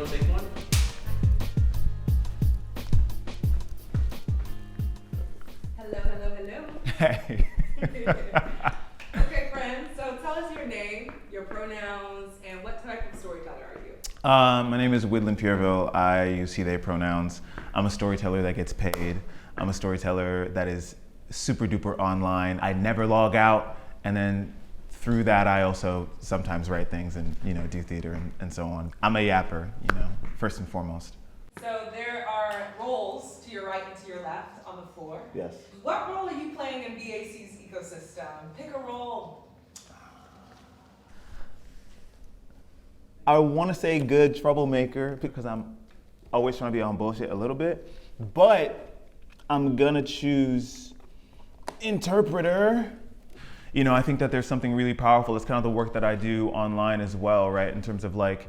one, take one. Hello. Hey. Okay, friends, so tell us your name, your pronouns, and what type of storyteller are you? My name is Wildlin Pierrevil. I use he, they pronouns. I'm a storyteller that gets paid. I'm a storyteller that is super duper online. I never log out, and then through that I also sometimes write things and do theater and so on. I'm a yapper, first and foremost. So there are roles to your right and to your left on the floor. Yes. What role are you playing in BAC's ecosystem? Pick a role. I want to say good troublemaker because I'm always trying to be on bullshit a little bit, but I'm gonna choose interpreter. I think that there's something really powerful. It's kind of the work that I do online as well, right? In terms of like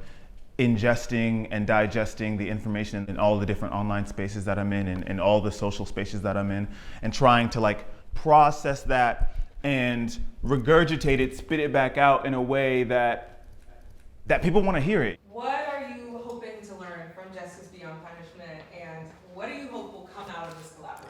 ingesting and digesting the information in all the different online spaces that I'm in and all the social spaces that I'm in, and trying to like process that and regurgitate it, spit it back out in a way that people want to hear it. What are you hoping to learn from Justice Beyond Punishment, and what do you hope will come out of this collaboration?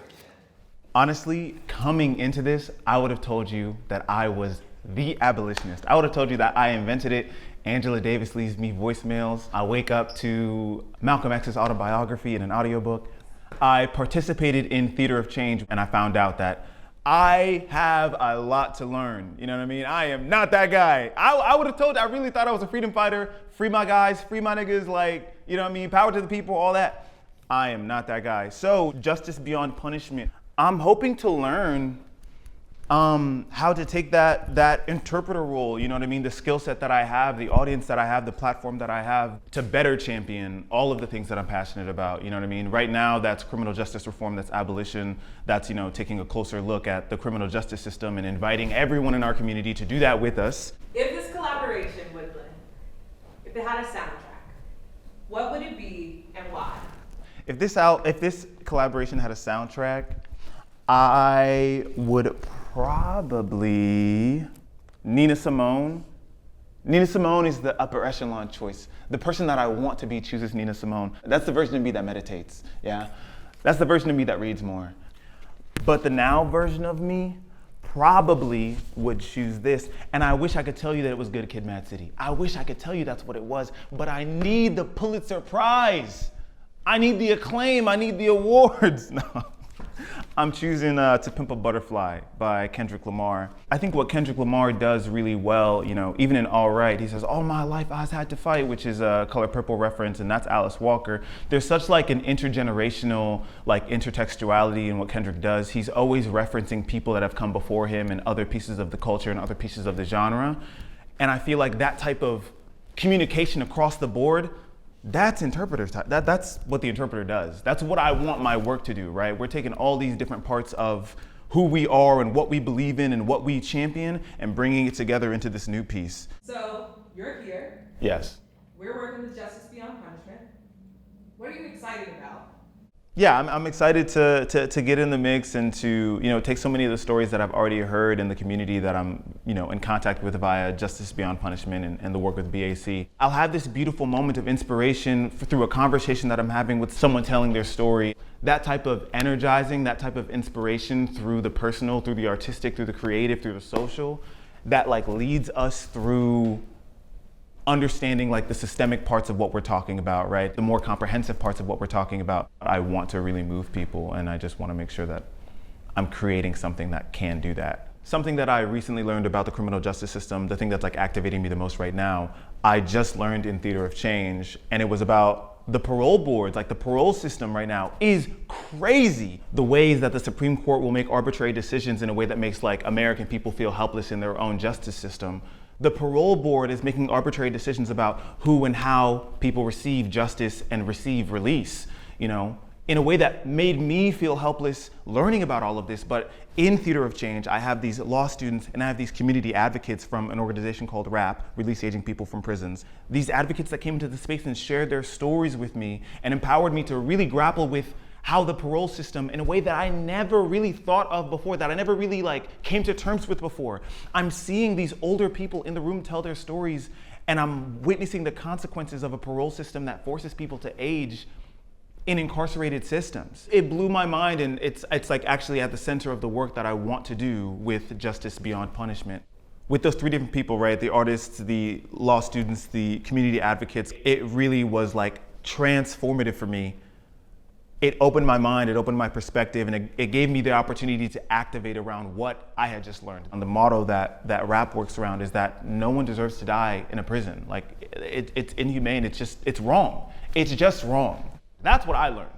Honestly, coming into this, I would have told you that I was the abolitionist. I would have told you that I invented it. Angela Davis leaves me voicemails. I wake up to Malcolm X's autobiography in an audiobook. I participated in Theater of Change, and I found out that I have a lot to learn. You know what I mean? I am not that guy. I would have told you, I really thought I was a freedom fighter. Free my guys, free my niggas, power to the people, all that. I am not that guy. So, Justice Beyond Punishment. I'm hoping to learn how to take that interpreter role, the skill set that I have, the audience that I have, the platform that I have to better champion all of the things that I'm passionate about, Right now, that's criminal justice reform, that's abolition, that's, taking a closer look at the criminal justice system and inviting everyone in our community to do that with us. If this collaboration, Wildlin, if it had a soundtrack, what would it be and why? If this collaboration had a soundtrack, I would probably Nina Simone. Nina Simone is the upper echelon choice. The person that I want to be chooses Nina Simone. That's the version of me that meditates, yeah? That's the version of me that reads more. But the now version of me probably would choose this. And I wish I could tell you that it was Good Kid, Mad City. I wish I could tell you that's what it was, but I need the Pulitzer Prize. I need the acclaim, I need the awards. No. I'm choosing To Pimp a Butterfly by Kendrick Lamar. I think what Kendrick Lamar does really well, even in All Right, he says, all my life I've had to fight, which is a Color Purple reference, and that's Alice Walker. There's such like an intergenerational intertextuality in what Kendrick does. He's always referencing people that have come before him and other pieces of the culture and other pieces of the genre. And I feel like that type of communication across the board, that's interpreter type. That's what the interpreter does. That's what I want my work to do, right? We're taking all these different parts of who we are and what we believe in and what we champion and bringing it together into this new piece. So you're here. Yes. We're working with Justice Beyond Punishment. What are you excited about? Yeah, I'm excited to get in the mix and to take so many of the stories that I've already heard in the community that I'm in contact with via Justice Beyond Punishment and the work with BAC. I'll have this beautiful moment of inspiration through a conversation that I'm having with someone telling their story. That type of energizing, that type of inspiration through the personal, through the artistic, through the creative, through the social, that leads us through understanding the systemic parts of what we're talking about, right? The more comprehensive parts of what we're talking about. I want to really move people, and I just want to make sure that I'm creating something that can do that. Something that I recently learned about the criminal justice system, the thing that's activating me the most right now, I just learned in Theater of Change, and it was about the parole boards. The parole system right now is crazy. The ways that the Supreme Court will make arbitrary decisions in a way that makes American people feel helpless in their own justice system. The parole board is making arbitrary decisions about who and how people receive justice and receive release, in a way that made me feel helpless learning about all of this. But in Theater of Change, I have these law students and I have these community advocates from an organization called RAP, Release Aging People from Prisons. These advocates that came into the space and shared their stories with me and empowered me to really grapple with how the parole system, in a way that I never really thought of before, that I never really came to terms with before. I'm seeing these older people in the room tell their stories, And I'm witnessing the consequences of a parole system that forces people to age in incarcerated systems. It blew my mind, and it's like actually at the center of the work that I want to do with Justice Beyond Punishment. With those three different people, right, the artists, the law students, the community advocates, it really was like transformative for me. It opened my mind, it opened my perspective, and it gave me the opportunity to activate around what I had just learned. And the motto that RAP works around is that no one deserves to die in a prison. Like, it's inhumane, it's wrong. It's just wrong. That's what I learned.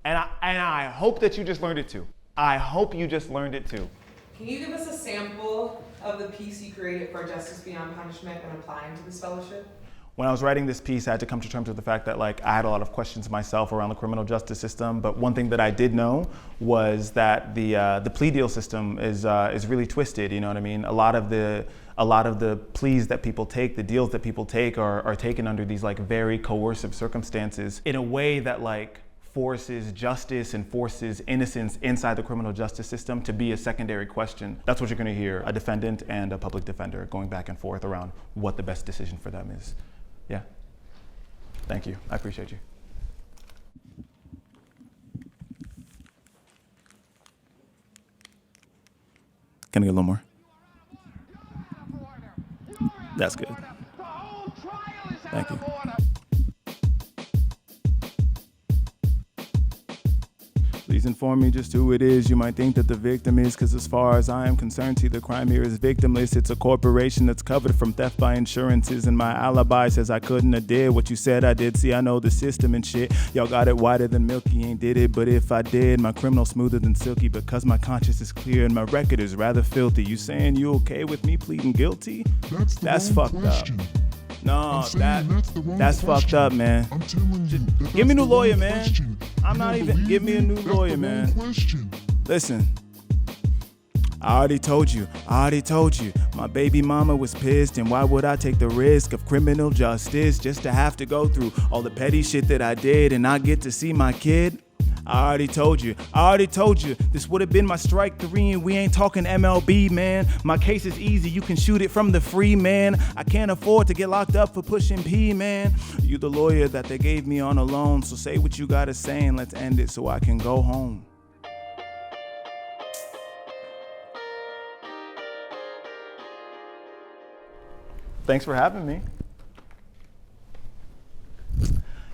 And I hope that you just learned it too. I hope you just learned it too. Can you give us a sample of the piece you created for Justice Beyond Punishment and applying to this fellowship? When I was writing this piece, I had to come to terms with the fact that like I had a lot of questions myself around the criminal justice system. But one thing that I did know was that the plea deal system is really twisted. You know what I mean? A lot of the pleas that people take, the deals that people take, are taken under these like very coercive circumstances in a way that like forces justice and forces innocence inside the criminal justice system to be a secondary question. That's what you're going to hear: a defendant and a public defender going back and forth around what the best decision for them is. Yeah. Thank you. I appreciate you. Can I get a little more? That's good. Thank you. Please inform me just who it is you might think that the victim is, because as far as I am concerned, see, the crime here is victimless. It's a corporation that's covered from theft by insurances, and my alibi says I couldn't have did what you said I did. See, I know the system and shit. Y'all got it whiter than milky, ain't did it, but if I did, my criminal smoother than silky, because my conscience is clear and my record is rather filthy. You saying you okay with me pleading guilty? That's fucked question. Up. No, that's fucked up, man. I'm telling you, give me a new lawyer, man. Question. I'm not even, give me a new lawyer, man. Question. Listen, I already told you, my baby mama was pissed, and why would I take the risk of criminal justice just to have to go through all the petty shit that I did and not get to see my kid? I already told you, this would have been my strike 3, and we ain't talking MLB, man. My case is easy, you can shoot it from the free, man. I can't afford to get locked up for pushing P, man. You the lawyer that they gave me on a loan, so say what you gotta say and let's end it so I can go home. Thanks for having me.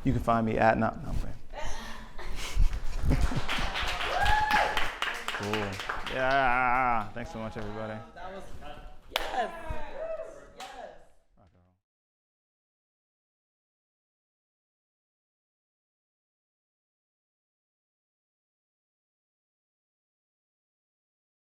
You can find me at, no, I'm playing. Cool. Yeah. Thanks so much, everybody. Yes.